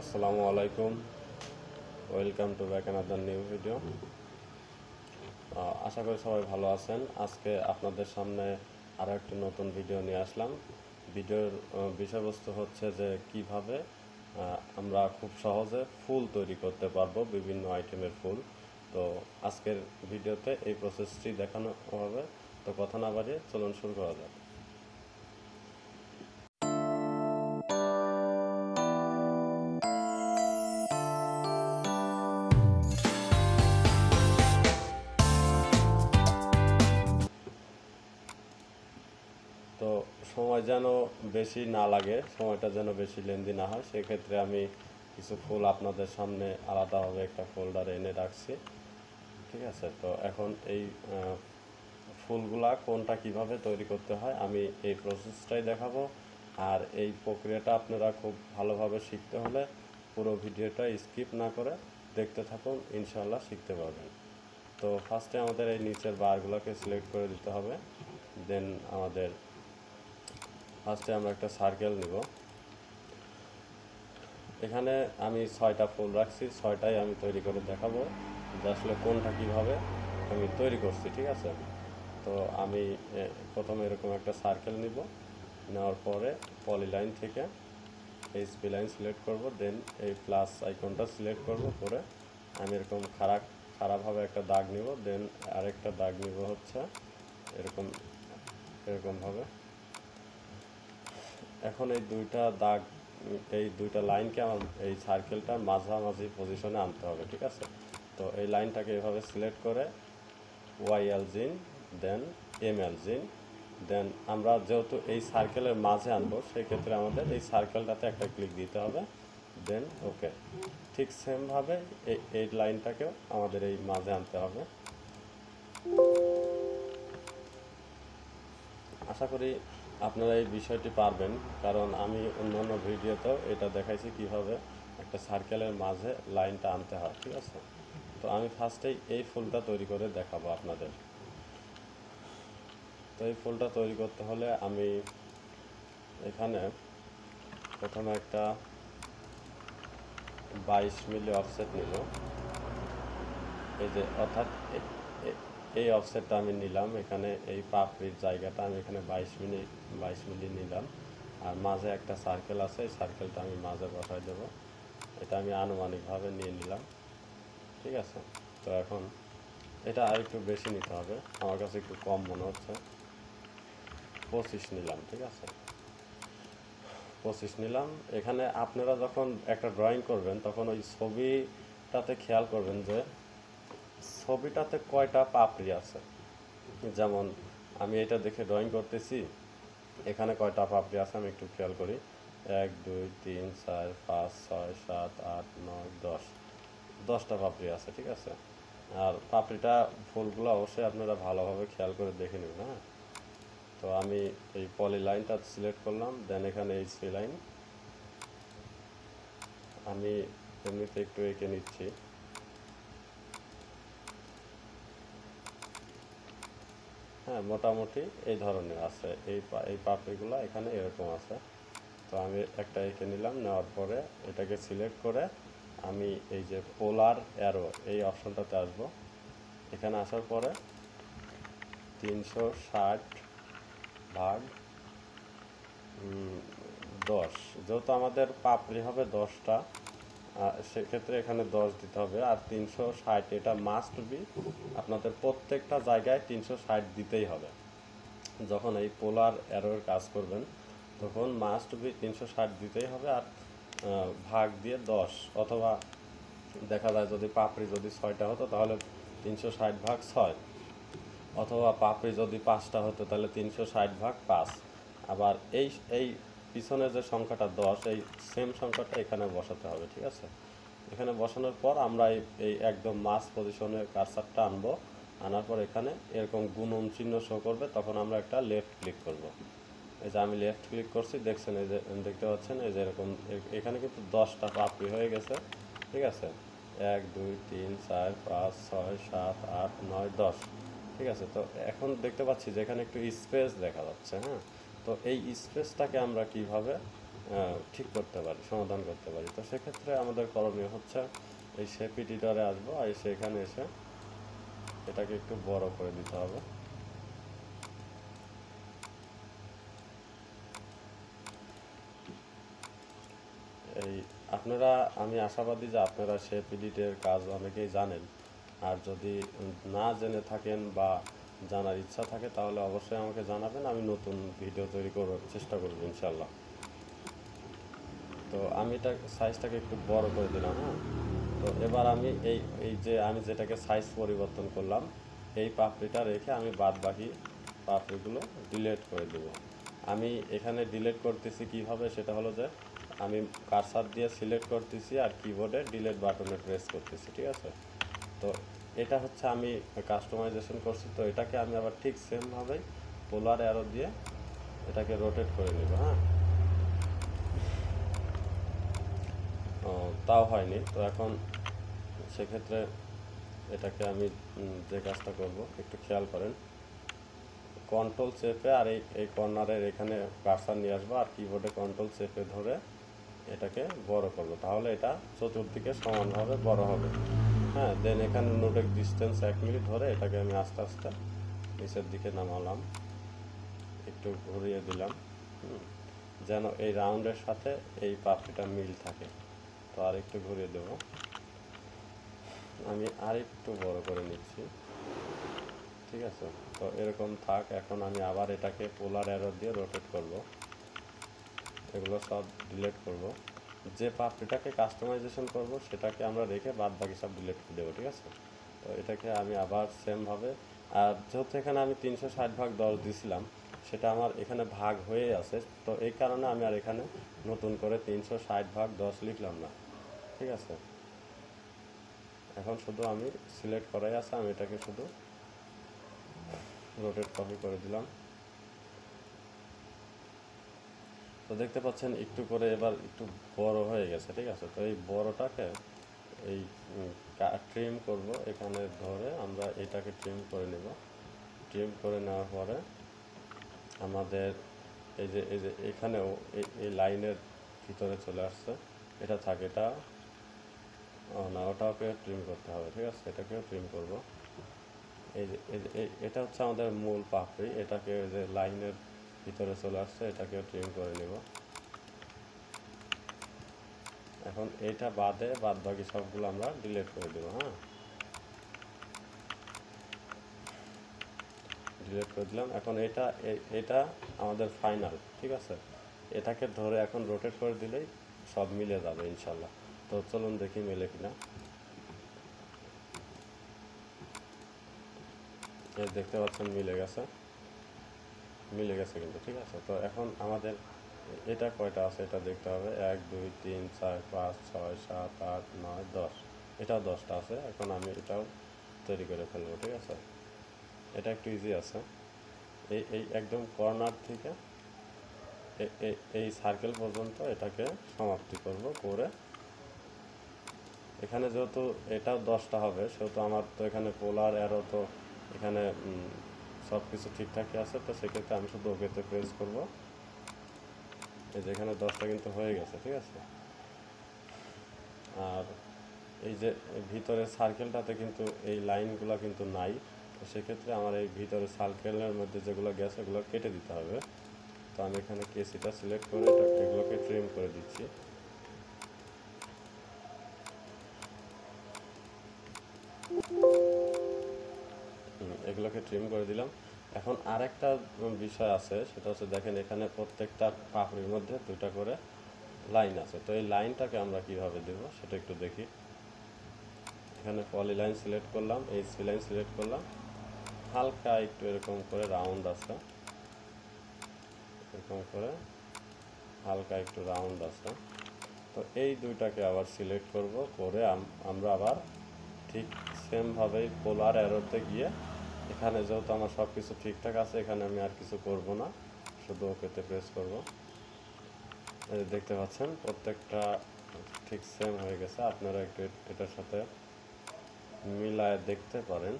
আসসালামু আলাইকুম, welcome to back another new video. আশা করি সবাই ভালো আছেন। আজকে আপনাদের সামনে আরও একটি নতুন ভিডিও নিয়ে আসলাম। ভিডিওর বিষয়বস্তু হচ্ছে যে কিভাবে আমরা খুব সহজে ফুল তৈরি করতে পারবো, বিভিন্ন আইটেমের ফুল। তো আজকের ভিডিওতে এই প্রসেসটি দেখানো হবে। তো কথা না বাড়িয়ে চলুন শুরু করা যাক। তো সময় যেন বেশি না লাগে, সময়টা যেন বেশি লেন্দি না হয়, সেক্ষেত্রে আমি কিছু ফুল আপনাদের সামনে আলাদাভাবে একটা ফোল্ডারে এনে রাখছি। ঠিক আছে, তো এখন এই ফুলগুলা কোনটা কিভাবে তৈরি করতে হয় আমি এই প্রসেসটাই দেখাবো। আর এই প্রক্রিয়াটা আপনারা খুব ভালোভাবে শিখতে হলে পুরো ভিডিওটা স্কিপ না করে দেখতে থাকুন, ইনশাল্লাহ শিখতে পারবেন। তো ফার্স্টে আমাদের এই নিচের বারগুলোকে সিলেক্ট করে দিতে হবে। দেন আমাদের ফার্স্টে আমরা একটা সার্কেল নিব। এখানে আমি 6টা ফুল রাখছি, 6টাই আমি তৈরি করে দেখাবো যে আসলে কোনটা কীভাবে আমি তৈরি করছি। ঠিক আছে, তো আমি প্রথমে এরকম একটা সার্কেল নিব, নেওয়ার পরে পলিলাইন থেকে এইচপি লাইন সিলেক্ট করব, দেন এই প্লাস আইকনটা সিলেক্ট করব, করে আমি এরকম খারাপভাবে একটা দাগ নিব, দেন আরেকটা দাগ নিব হচ্ছে এরকমভাবে। এখন এই দুইটা লাইনকে আমার এই সার্কেলটার মাঝামাঝি পজিশনে আনতে হবে। ঠিক আছে, তো এই লাইনটাকে এভাবে সিলেক্ট করে ওয়াই এলজিন, দেন এম এলজিন, দেন আমরা যেহেতু এই সার্কেলের মাঝে আনবো সেই ক্ষেত্রে আমাদের এই সার্কেলটাতে একটা ক্লিক দিতে হবে, দেন ওকে। ঠিক সেমভাবে এই লাইনটাকেও আমাদের এই মাঝে আনতে হবে। আশা করি আপনারা এই বিষয়টি পারবেন, কারণ আমি অন্যান্য ভিডিওতেও এটা দেখাইছি কিভাবে একটা সার্কেলের মাঝে লাইনটা আনতে হয়। ঠিক আছে, তো আমি ফার্স্টেই এই ফুলটা তৈরি করে দেখাবো আপনাদের। তো এই ফুলটা তৈরি করতে হলে আমি এখানে প্রথমে একটা 22 মিলি অফসেট নিব। এই যে অর্থাৎ এই অফসেটটা আমি নিলাম, এখানে এই পাপড়ির জায়গাটা আমি এখানে 22 মিলি নিলাম। আর মাঝে একটা সার্কেল আছে, এই সার্কেলটা আমি মাঝে বসাই দেবো। এটা আমি আনুমানিকভাবে নিয়ে নিলাম। ঠিক আছে, তো এখন এটা আর একটু বেশি নিতে হবে, আমার কাছে একটু কম মনে হচ্ছে। 25 নিলাম। ঠিক আছে, 25 নিলাম। এখানে আপনারা যখন একটা ড্রয়িং করবেন তখন ওই ছবিটাতে খেয়াল করবেন যে ছবিটাতে কয়টা পাপড়ি আছে। যেমন আমি এটা দেখে ড্রয়িং করতেছি, এখানে কয়টা পাপড়ি আছে আমি একটু খেয়াল করি। 1 2 3 4 5 6 7 8 9 10, 10টা পাপড়ি আছে। ঠিক আছে, আর পাপড়িটা ফুলগুলো অবশ্যই আপনারা ভালোভাবে খেয়াল করে দেখে নেবেন। হ্যাঁ, তো আমি এই পলি লাইনটা সিলেক্ট করলাম, দেন এখানে এইচপি লাইন আমি এমনিতে একটু এঁকে নিচ্ছি। হ্যাঁ, মোটামুটি এই ধরনের আছে, এই পাপড়িগুলো এখানে এরকম আছে। তো আমি একটা এঁকে নিলাম, নেওয়ার পরে এটাকে সিলেক্ট করে আমি এই যে পোলার অ্যারো এই অপশনটাতে আসব। এখানে আসার পরে 360 ভাগ 10, যেহেতু আমাদের পাপড়ি হবে 10টা, সেক্ষেত্রে এখানে 10 দিতে হবে। আর 360 এটা মাস্ট বি, আপনাদের প্রত্যেকটা জায়গায় 360 দিতেই হবে। যখন এই পোলার অ্যারোর কাজ করবেন তখন মাস্ট বি 360 দিতেই হবে। আর ভাগ দিয়ে 10, অথবা দেখা যায় যদি পাপড়ি যদি 6টা হতো তাহলে 360 ভাগ 6, অথবা পাপড়ি যদি 5টা হতো তাহলে 360 ভাগ 5। আবার এই এই পিছনে যে সংখ্যাটা 10, এই সেম সংখ্যাটা এখানে বসাতে হবে। ঠিক আছে, এখানে বসানোর পর আমরা এই একদম মাস পজিশনে কার্সারটা আনবো, আনার পর এখানে এরকম গুণন চিহ্ন শো করবে, তখন আমরা একটা লেফট ক্লিক করব। এই যে আমি লেফট ক্লিক করছি, দেখছেন এই যে দেখতে পাচ্ছেন এই যে এরকম এখানে কিন্তু 10টা পাপড়ি হয়ে গেছে। ঠিক আছে, 1 2 3 4 5 6 7 8 9 10। ঠিক আছে, তো এখন দেখতে পাচ্ছি যে এখানে একটু স্পেস দেখা যাচ্ছে। হ্যাঁ, তো এই স্পেসটাকে আমরা কিভাবে ঠিক করতে পারি, সমাধান করতে পারি। তো সেক্ষেত্রে আমাদের করণীয় হচ্ছে এই শেপ এডিটরে আসবো, আর সেখানে এসে এটাকে একটু বড় করে দিতে হবে। এই আপনারা, আমি আশাবাদী যে আপনারা শেপ এডিটের কাজ অনেকেই জানেন, আর যদি না জেনে থাকেন বা জানার ইচ্ছা থাকে তাহলে অবশ্যই আমাকে জানাবেন, আমি নতুন ভিডিও তৈরি করার চেষ্টা করব ইনশাল্লাহ। তো আমি এটা সাইজটাকে একটু বড় করে দিলাম। হ্যাঁ, তো এবার আমি এই এই যে আমি যেটাকে সাইজ পরিবর্তন করলাম, এই পাপড়িটা রেখে আমি বাদ বাকি পাপড়িগুলো ডিলিট করে দেব। আমি এখানে ডিলিট করতেছি কিভাবে, সেটা হলো যে আমি কারসার দিয়ে সিলেক্ট করতেছি আর কিবোর্ডে ডিলিট বাটনে প্রেস করতেছি, ঠিক আছে। তো এটা হচ্ছে আমি কাস্টমাইজেশন করছি, তো এটাকে আমি আবার ঠিক সেমভাবেই পোলার অ্যারো দিয়ে এটাকে রোটেট করে নেব। হ্যাঁ, তাও হয়নি, তো এখন সেক্ষেত্রে এটাকে আমি যে কাজটা করব একটু খেয়াল করেন, কন্ট্রোল চেপে আর এই কর্নারের এখানে কার্সার নিয়ে আসবো আর কিবোর্ডে কন্ট্রোল চেপে ধরে এটাকে বড় করব, তাহলে এটা চতুর্দিকে সমানভাবে বড় হবে। হ্যাঁ, দেন এখানে নোটেক ডিস্টেন্স 1 মিনিট ধরে এটাকে আমি আস্তে আস্তে নিচের দিকে নামালাম, একটু ঘুরিয়ে দিলাম যেন এই রাউন্ডের সাথে এই পাপড়িটা মিল থাকে। তো আর একটু ঘুরিয়ে দেব, আমি আর একটু বড় করে নিচ্ছি, ঠিক আছে। তো এরকম থাক। এখন আমি আবার এটাকে পোলার অ্যারো দিয়ে রোটেট করব, এগুলো সব ডিলিট করব। যে পাপড়িটাকে কাস্টমাইজেশন করব সেটাকে আমরা রেখে বাদ বাকি সব ডিলিট করে দেবো, ঠিক আছে। তো এটাকে আমি আবার সেমভাবে, আর যেহেতু এখানে আমি 360/10 দিয়েছিলাম, সেটা আমার এখানে ভাগ হয়ে আছে, তো এই কারণে আমি আর এখানে নতুন করে 360/10 লিখলাম না, ঠিক আছে। এখন শুধু আমি সিলেক্ট করাই আছে, আমি এটাকে শুধু রোটেট কপি করে দিলাম। তো দেখতে পাচ্ছেন একটু করে এবার একটু বড় হয়ে গেছে, ঠিক আছে। তো এই বড়টাকে এই ট্রিম করব, এখানে ধরে আমরা এটাকে ট্রিম করে নেব। ট্রিম করে নেওয়ার পরে আমাদের এই যে এখানেও এই লাইনের ভিতরে চলে আসছে, এটা থাকে, এটা না, ওটাকে ট্রিম করতে হবে, ঠিক আছে। এটাকেও ট্রিম করব। এটা হচ্ছে আমাদের মূল পাপড়ি, এটাকে যে লাইনের ভিতরে চলে আসছে এটাকেও ট্রিম করে নেব। এখন এইটা বাদে বাদ বাকি সবগুলো আমরা ডিলিট করে দেবো। হ্যাঁ, ডিলিট করে দিলাম। এখন এটা আমাদের ফাইনাল, ঠিক আছে। এটাকে ধরে এখন রোটেট করে দিলেই সব মিলে যাবে ইনশাল্লাহ। তো চলুন দেখি মিলে কিনা। এই দেখতে পাচ্ছেন মিলে গেছে, মিলে গেছে কিন্তু, ঠিক আছে। তো এখন আমাদের এটা কয়টা আছে এটা দেখতে হবে, 1 2 3 4 5 6 7 8 9 10, এটাও 10টা আছে। এখন আমি এটাও তৈরি করে ফেলবো, ঠিক আছে। এটা একটু ইজি আছে। এই একদম কর্নার থেকে এই সার্কেল পর্যন্ত এটাকে সমাপ্তি করব করে, এখানে যেহেতু এটাও 10টা হবে সেহেতু আমার তো এখানে পোলার অ্যারো তো এখানে সব কিছু ঠিকঠাকই আছে, তো সেক্ষেত্রে আমি শুধু ওকেতে প্রেস করব। এই যে এখানে 10টা কিন্তু হয়ে গেছে, ঠিক আছে। আর এই যে ভিতরে সার্কেলটাতে কিন্তু এই লাইনগুলো কিন্তু নাই, তো সেক্ষেত্রে আমার এই ভিতরে সার্কেলের মধ্যে যেগুলো গেছে এগুলো কেটে দিতে হবে। তো আমি এখানে কেসিটা সিলেক্ট করে এগুলোকে ট্রিম করে দিচ্ছি। এগুলোকে ট্রিম করে দিলাম। এখন আরেকটা বিষয় আছে, সেটা হচ্ছে দেখেন এখানে প্রত্যেকটা পাপড়ির মধ্যে 2টা করে লাইন আছে। তো এই লাইনটাকে আমরা কিভাবে দেব সেটা একটু দেখি। এখানে পলি লাইন সিলেক্ট করলাম, এই সি লাইন সিলেক্ট করলাম, হালকা একটু এরকম করে রাউন্ড আছে, এরকম করে হালকা একটু রাউন্ড আছে। তো এই দুইটাকে আবার সিলেক্ট করব, করে আমরা আবার ঠিক সেমভাবেই পোলার অ্যারোতে গিয়ে এখানে যেহেতু আমার সব কিছু ঠিকঠাক আছে, এখানে আমি আর কিছু করব না, শুধু ওকেতে প্রেস করব। এই দেখতে পাচ্ছেন প্রত্যেকটা ঠিক সেম হয়ে গেছে। আপনারা একটু এটার সাথে মিলায় দেখতে পারেন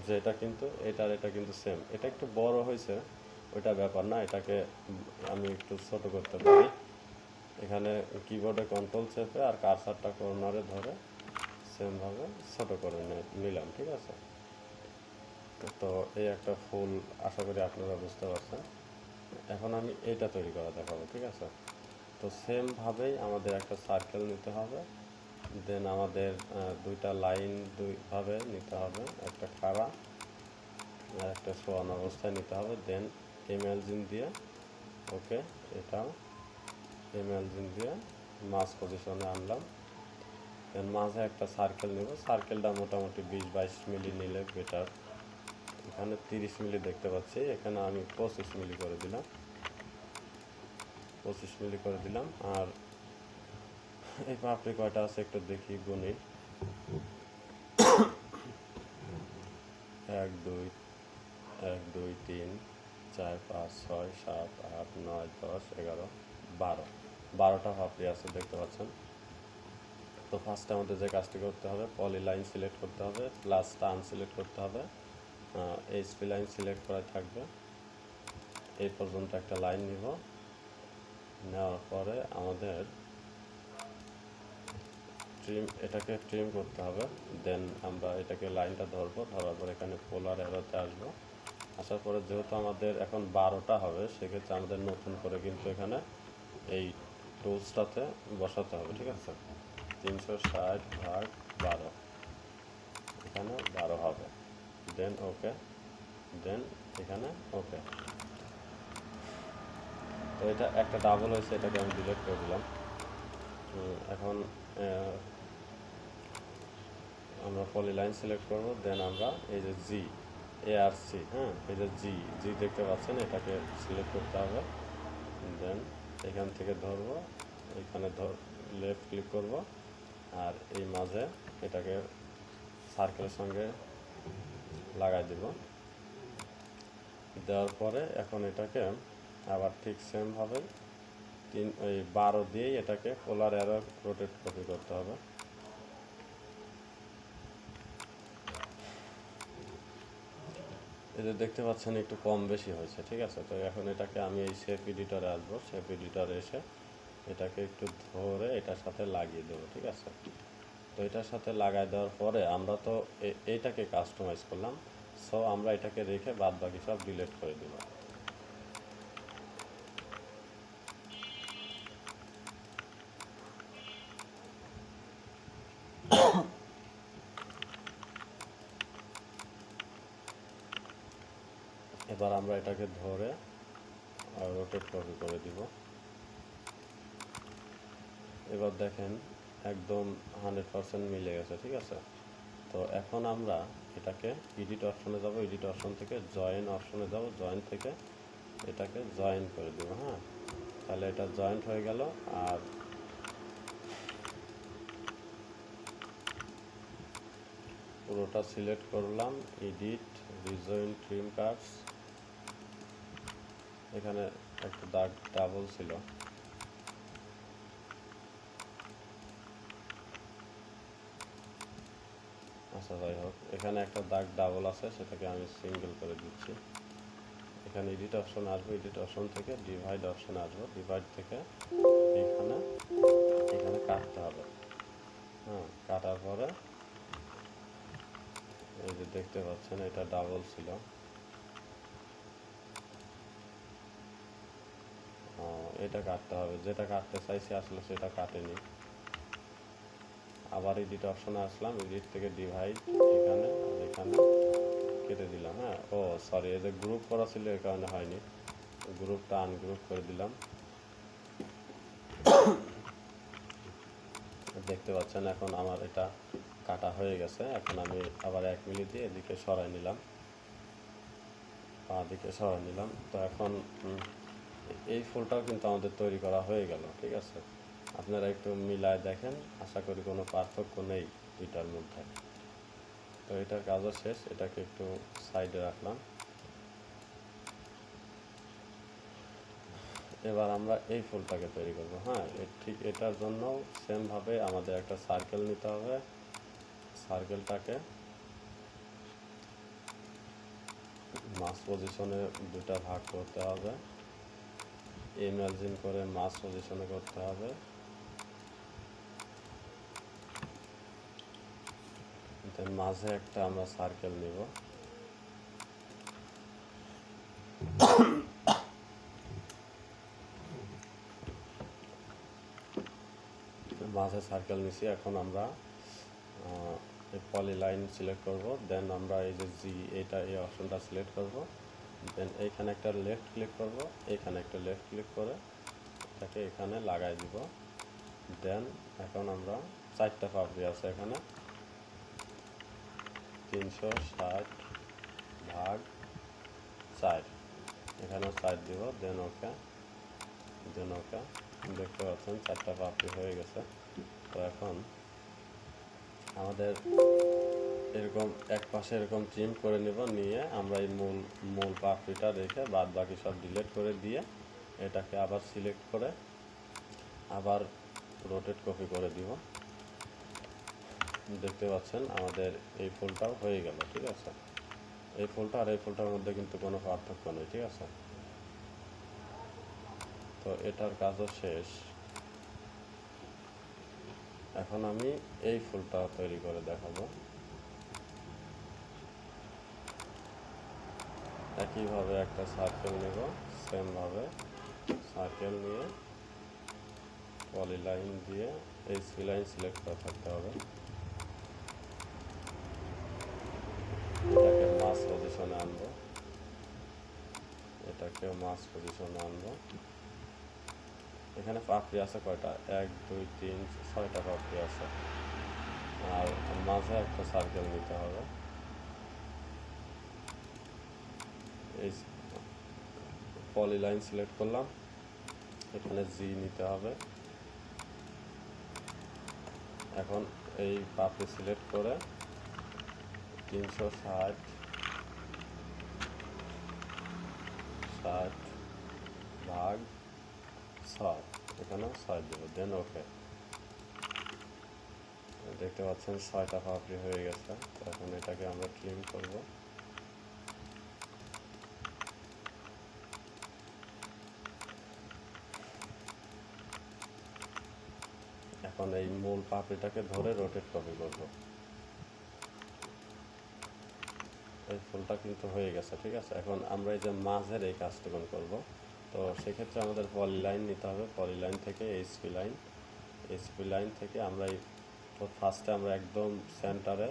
যে এটা কিন্তু এটা কিন্তু সেম। এটা একটু বড় হয়েছে, ওইটা ব্যাপার না, এটাকে আমি একটু ছোট করতে পারি। এখানে কিবোর্ডে কন্ট্রোল চেপে আর কার্সারটা কর্নারে ধরে সেমভাবে ছোট করে নিলাম, ঠিক আছে। তো এই একটা ফুল, আশা করি আপনারা বুঝতে পারছেন। এখন আমি এইটা তৈরি করা দেখাবো, ঠিক আছে। তো সেমভাবেই আমাদের একটা সার্কেল নিতে হবে, দেন আমাদের দুইটা লাইন দুইভাবে নিতে হবে, একটা খাড়া আর একটা শোয়ানো অবস্থায় নিতে হবে। দেন ইমাজিন দিয়ে ওকে, এটাও ইমাজিন দিয়ে মাঝ পজিশনে আনলাম। দেন মাঝে একটা সার্কেল নেব, সার্কেলটা মোটামুটি 20-22 মিলি নিলে বেটার। এখানে 30 মিলি দেখতে পাচ্ছি, এখানে আমি 25 মিলি করে দিলাম, 25 মিলি করে দিলাম। আর এই পাপড়ি কয়টা আছে একটু দেখি, গুনি। 1 2 1 2 3 4 5 6 7 8 9 10 11 12, 12টা পাপড়ি আছে দেখতে পাচ্ছেন। তো ফার্স্টে আমাদের যে কাজটি করতে হবে, পলি লাইন সিলেক্ট করতে হবে, প্লাসটা আনসিলেক্ট করতে হবে, এইচপি লাইন সিলেক্ট করা থাকবে। এই পর্যন্ত একটা লাইন নিব, নেওয়ার পরে আমাদের এটাকে ট্রিম করতে হবে। দেন আমরা এটাকে লাইনটা ধরবো, ধরার পর এখানে পোলার অ্যারোতে আসবো। আসার পরে যেহেতু আমাদের এখন 12টা হবে, সেক্ষেত্রে আমাদের নতুন করে কিন্তু এখানে এই টুলসটাতে বসাতে হবে, ঠিক আছে। 360/12, এখানে 12 হবে। দেন ওকে, দেন এখানে ওকে। তো এটা একটা ডাবল হয়েছে, এটাকে আমি ডিলিট করে দিলাম। এখন আমরা পলি লাইন সিলেক্ট করব, দেন আমরা এই যে জি ARC, হ্যাঁ, এই যে জি দেখতে পাচ্ছেন, এটাকে সিলেক্ট করতে হবে। দেন এখান থেকে ধরবো, এখানে লেফট ক্লিক করব, আর এই মাঝে এটাকে সার্কেলের সঙ্গে লাগাই দেব। দেওয়ার পরে এখন এটাকে আবার ঠিক সেমভাবে 12 দিয়েই এটাকে পোলার অ্যারো রোটেট কপি করতে হবে। এই যে দেখতে পাচ্ছেন একটু কম বেশি হয়েছে, ঠিক আছে। তো এখন এটাকে আমি এই শেপ এডিটরে আসবো, শেপ এডিটরে এসে এটাকে একটু ধরে এটার সাথে লাগিয়ে দেবো, ঠিক আছে। তো এটার সাথে লাগাই দেওয়ার পরে আমরা তো এইটাকে কাস্টমাইজ করলাম, সো আমরা এটাকে রেখে বাদ বাকি সব ডিলিট করে দেব। এবার আমরা এটাকে ধরে রোটেট কপি করে দিব। এবার দেখেন একদম 100% মিলে গেছে, ঠিক আছে। তো এখন আমরা এটাকে এডিট অপশনে যাব, এডিট অপশন থেকে জয়েন অপশনে যাব, জয়েন থেকে এটাকে জয়েন করে দেব। হ্যাঁ, তাহলে এটা জয়েন্ট হয়ে গেল। আর পুরোটা সিলেক্ট করলাম, এডিট, রিজয়েন, ট্রিম কাটস। এখানে একটা দাগ ডাবল ছিল, আচ্ছা যাই হোক, এখানে একটা দাগ ডাবল আছে, সেটাকে আমি সিঙ্গেল করে দিচ্ছি। এখানে এডিট অপশন আসবো, এডিট অপশন থেকে ডিভাইড অপশনে আসবো, ডিভাইড থেকে এখানে এখানে কাটতে হবে। হ্যাঁ, কাটার পরে এই যে দেখতে পাচ্ছেন এটা ডাবল ছিল, এটা কাটতে হবে, যেটা কাটতে চাইছি আসলে সেটা কাটেনি। আবার এডিট অপশনে আসলাম, এডিট থেকে ডিভাইড, এখানে আর এখানে কেটে দিলাম। হ্যাঁ, ও সরি, এই যে গ্রুপ করা ছিল এই কারণে হয়নি, গ্রুপটা আনগ্রুপ করে দিলাম। দেখতে পাচ্ছেন এখন আমার এটা কাটা হয়ে গেছে। এখন আমি আবার 1 মিলি দিয়ে এদিকে সরাই নিলাম, দিকে সরাই নিলাম। তো এখন এই ফুলটাও কিন্তু আমাদের তৈরি করা হয়ে গেল, ঠিক আছে। আপনারা একটু মিলায় দেখেন, আশা করি কোনো পার্থক্য নেই দুইটার মধ্যে। তো এটার কাজও শেষ, এটাকে একটু সাইডে রাখলাম। এবার আমরা এই ফুলটাকে তৈরি করব। হ্যাঁ, ঠিক এটার জন্য সেমভাবে আমাদের একটা সার্কেল নিতে হবে, সার্কেলটাকে মাস পজিশনে দুটা ভাগ করতে হবে, ইমাজিন করে মাস পজিশনে করতে হবে। দেন মাঝে একটা আমরা সার্কেল নিব, মাঝে সার্কেল নিছি। এখন আমরা পলিলাইন সিলেক্ট করব, দেন আমরা এই যে জি এই অপশনটা সিলেক্ট করব, দেন এইখানে একটা লেফট ক্লিক করব, এইখানে একটা লেফট ক্লিক করে এটাকে এখানে লাগাই দিব। দেন এখন আমরা 4টা পাপড়ি আছে এখানে, 360 ভাগ 4, এখানেও 4 দিব। দেন ওকে, দেখতে পাচ্ছেন 4টা পাপড়ি হয়ে গেছে। তো এখন আমাদের এরকম এক পাশে এরকম ট্রিম করে নেব, নিয়ে আমরা এই মূল পাপড়িটা রেখে বাদ বাকি সব ডিলিট করে দিয়ে এটাকে আবার সিলেক্ট করে আবার রোটেট কপি করে দিব। দেখতে পাচ্ছেন আমাদের এই ফুলটাও হয়ে গেল। ঠিক আছে, এই ফুলটা আর এই ফুলটার মধ্যে কিন্তু কোনো পার্থক্য নেই। ঠিক আছে, তো এটার কাজও শেষ। এখন আমি এই ফুলটা তৈরি করে দেখাবো। একইভাবে একটা সার্কেল নেব, সেমভাবে সার্কেল নিয়ে পলিলাইন দিয়ে এইচপি লাইন সিলেক্ট করা থাকতে হবে। এটাকে মাস পজিশনে আনবো, এটাকেও মাস পজিশনে আনবো। এখানে পাপড়ি আছে কয়টা? 1 2 3 6টা পাপড়ি আছে, আর মাঝে একটা সার্কেল নিতে হবে। এই পলিলাইন সিলেক্ট করলাম, এখানে জি নিতে হবে। এখন এই পাপড়ি সিলেক্ট করে 360 ভাগ 6, এখানেও 6 দেব। দেন ওকে, দেখতে পাচ্ছেন 6টা পাপড়ি হয়ে গেছে। এখন এটাকে আমরা ট্রিম করব। এখন এই মূল পাপড়িটাকে ধরে রোটেট কপি করব। এই ফুলটা কিন্তু হয়ে গেছে। ঠিক আছে, এখন আমরা এই যে মাঝের এই কাজটুকু করব। তো সেক্ষেত্রে আমাদের পলিলাইন নিতে হবে, পলিলাইন থেকে এইচপি লাইন থেকে আমরা এই ফার্স্টে আমরা একদম সেন্টারে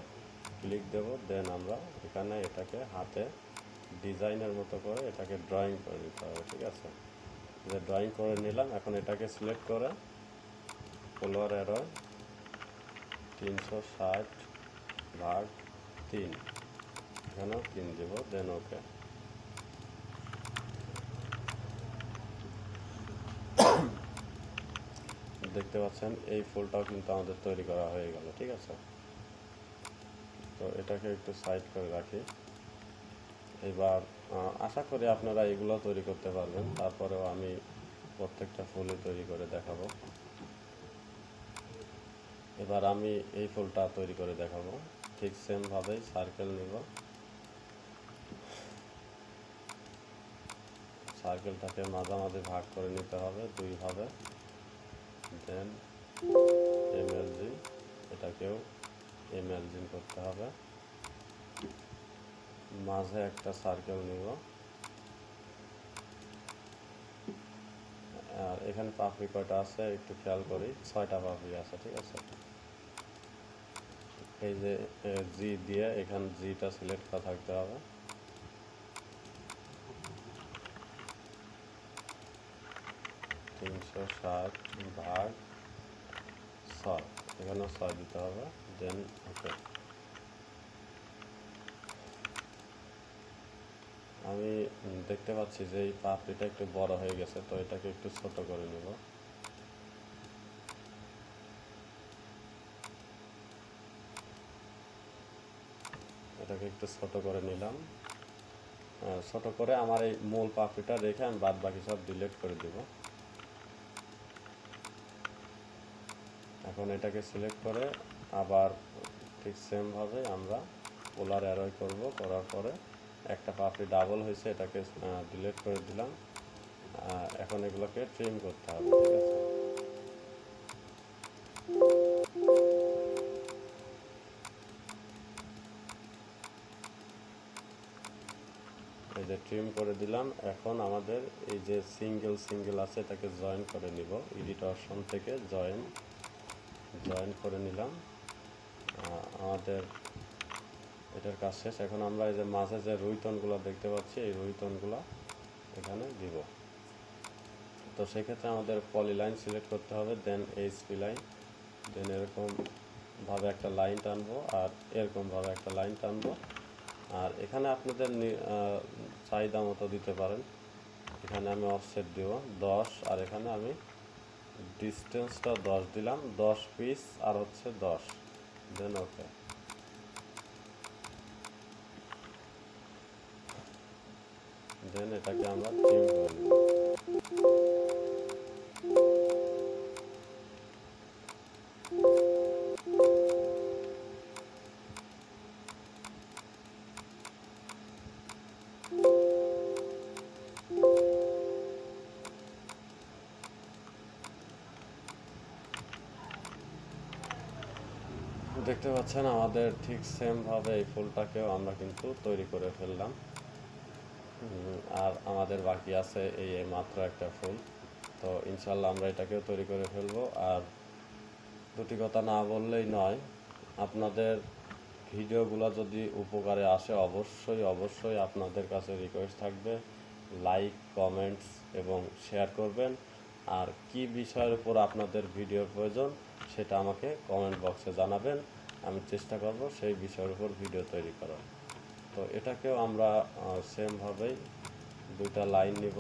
ক্লিক দেব। দেন আমরা এখানে এটাকে হাতে ডিজাইনের মতো করে এটাকে ড্রয়িং করে নিতে হবে। ঠিক আছে, যে ড্রয়িং করে নিলাম। এখন এটাকে সিলেক্ট করে ফলোয়ার অ্যারো 360 ভাগ 3, এখানেও 3 দেব। দেন ওকে, দেখতে পাচ্ছেন এই ফুলটাও কিন্তু আমাদের তৈরি করা হয়ে গেল। ঠিক আছে, তো এটাকে একটু সাইড করে রাখি। এবার আশা করি আপনারা এগুলো তৈরি করতে পারবেন, তারপরেও আমি প্রত্যেকটা ফুলই তৈরি করে দেখাবো। এবার আমি এই ফুলটা তৈরি করে দেখাবো। ঠিক সেমভাবেই সার্কেল নিব, সার্কেলটাকে মাঝামাঝি ভাগ করে নিতে হবে 2 ভাবে। দেন এমএলজি, এটাকেও এমএলজি করতে হবে। মাঝে একটা সার্কেল নিব, আর এখানে পাপড়ি কয়টা আছে একটু খেয়াল করি, 6টা পাপড়ি আছে। ঠিক আছে, এই যে জি দিয়ে এখানে জিটা সিলেক্ট করা থাকতে হবে। ভাগ 6, এখানেও 6 দিতে হবে। দেন ওকে, আমি দেখতে পাচ্ছি যে এই পাপড়িটা একটু বড় হয়ে গেছে, তো এটাকে একটু ছোট করে নেব। এটাকে একটু ছোট করে নিলাম। ছোট করে আমার এই মূল পাপড়িটা রেখে আমি বাদ বাকি সব ডিলিট করে দেব। এখন এটাকে সিলেক্ট করে আবার ঠিক সেমভাবে আমরা পোলার অ্যারো করব, করার পরে একটা পাপড়ি ডাবল হয়েছে, এটাকে ডিলিট করে দিলাম। এখন এগুলোকে ট্রিম করতে হবে, ঠিক আছে। এই যে ট্রিম করে দিলাম। এখন আমাদের এই যে সিঙ্গেল আছে এটাকে জয়েন করে নিব, এডিট অপশন থেকে জয়েন করে নিলাম। আমাদের এটার কাজ শেষ। এখন আমরা এই যে মাঝে যে রুইতনগুলো দেখতে পাচ্ছি, এই রুইতনগুলো এখানে দিব। তো সেক্ষেত্রে আমাদের পলিলাইন সিলেক্ট করতে হবে, দেন এইচপি লাইন, দেন এরকমভাবে একটা লাইন টানবো আর এরকমভাবে একটা লাইন টানবো। আর এখানে আপনাদের চাহিদা মতো দিতে পারেন। এখানে আমি অফসেট দিব 10, আর এখানে আমি ডিস্টেন্সটা 10 দিলাম, 10 পিস আর হচ্ছে 10, দেন ওকে। দেন এটাকে আমরা ট্রিম করে নেব। দেখতে পাচ্ছেন আমাদের ঠিক সেমভাবে এই ফুলটাকেও আমরা কিন্তু তৈরি করে ফেললাম। আর আমাদের বাকি আছে এই মাত্র একটা ফুল। তো ইনশাল্লাহ আমরা এটাকেও তৈরি করে ফেলবো। আর দুটি কথা না বললেই নয়, আপনাদের ভিডিওগুলো যদি উপকারে আসে অবশ্যই আপনাদের কাছে রিকোয়েস্ট থাকবে লাইক, কমেন্টস এবং শেয়ার করবেন। আর কি বিষয়ের উপর আপনাদের ভিডিওর প্রয়োজন সেটা আমাকে কমেন্ট বক্সে জানাবেন, আমি চেষ্টা করব সেই বিষয়ের উপর ভিডিও তৈরি করার। তো এটাকেও আমরা সেমভাবেই দুইটা লাইন নিব,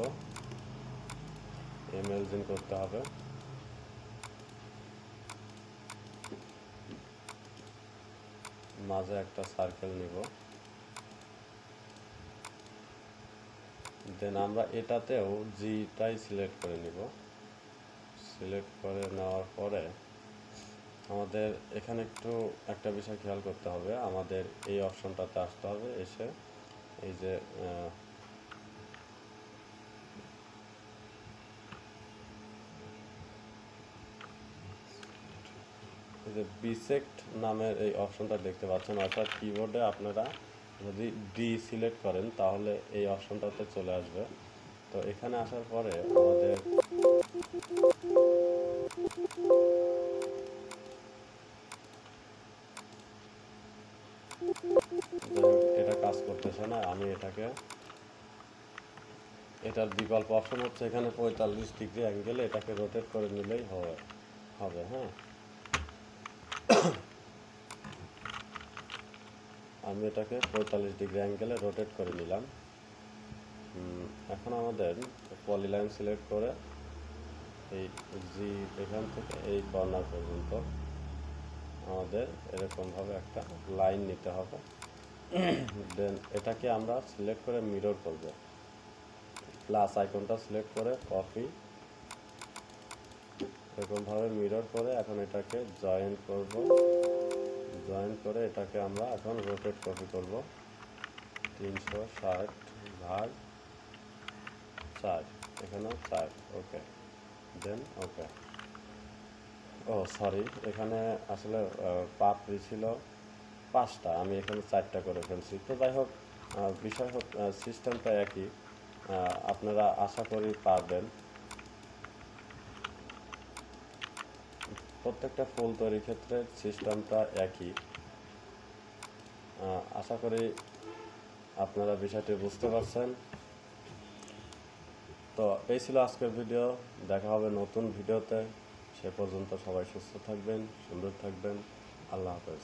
এমএলজিন করতে হবে। মাঝে একটা সার্কেল নিব, দেন আমরা এটাতেও জিটাই সিলেক্ট করে নিব। সিলেক্ট করে নেওয়ার পরে আমাদের এখানে একটা বিষয় খেয়াল করতে হবে, আমাদের এই অপশনটাতে আসতে হবে, এসে এই যে বিসেক্ট নামের এই অপশনটা দেখতে পাচ্ছেন, অর্থাৎ কিবোর্ডে আপনারা যদি ডি সিলেক্ট করেন তাহলে এই অপশনটাতে চলে আসবে। তো এখানে আসার পরে আমাদের এটা কাজ করতেছে না, আমি এটার বিকল্প অপশন হচ্ছে এখানে 45 ডিগ্রি অ্যাঙ্গেলে এটাকে রোটেট করে নিলেই হবে। হ্যাঁ, আমি এটাকে 45 ডিগ্রি অ্যাঙ্গেলে রোটেট করে নিলাম। এখন আমাদের পলিলাইন সিলেক্ট করে এই জি এখান থেকে এই কর্নার পর্যন্ত আমাদের এরকমভাবে একটা লাইন নিতে হবে। দেন এটাকে আমরা সিলেক্ট করে মিরর করব, প্লাস আইকনটা সিলেক্ট করে কপি, এরকমভাবে মিরর করে এখন এটাকে জয়েন করে এটাকে আমরা এখন রোটেট কপি করব 360/4, এখানেও 4, ওকে, দেন ওকে। সরি, এখানে আসলে পাপড়ি ছিল 5টা, আমি এখানে 4টা করে ফেলছি। তো যাই হোক, বিষয় হোক, সিস্টেমটা একই, আপনারা আশা করি পারবেন। প্রত্যেকটা ফুল তৈরির ক্ষেত্রে সিস্টেমটা একই। আশা করি আপনারা বিষয়টি বুঝতে পারছেন। তো এই ছিল আজকের ভিডিও, দেখা হবে নতুন ভিডিওতে। সে পর্যন্ত সবাই সুস্থ থাকবেন, সুন্দর থাকবেন। আল্লাহ হাফেজ।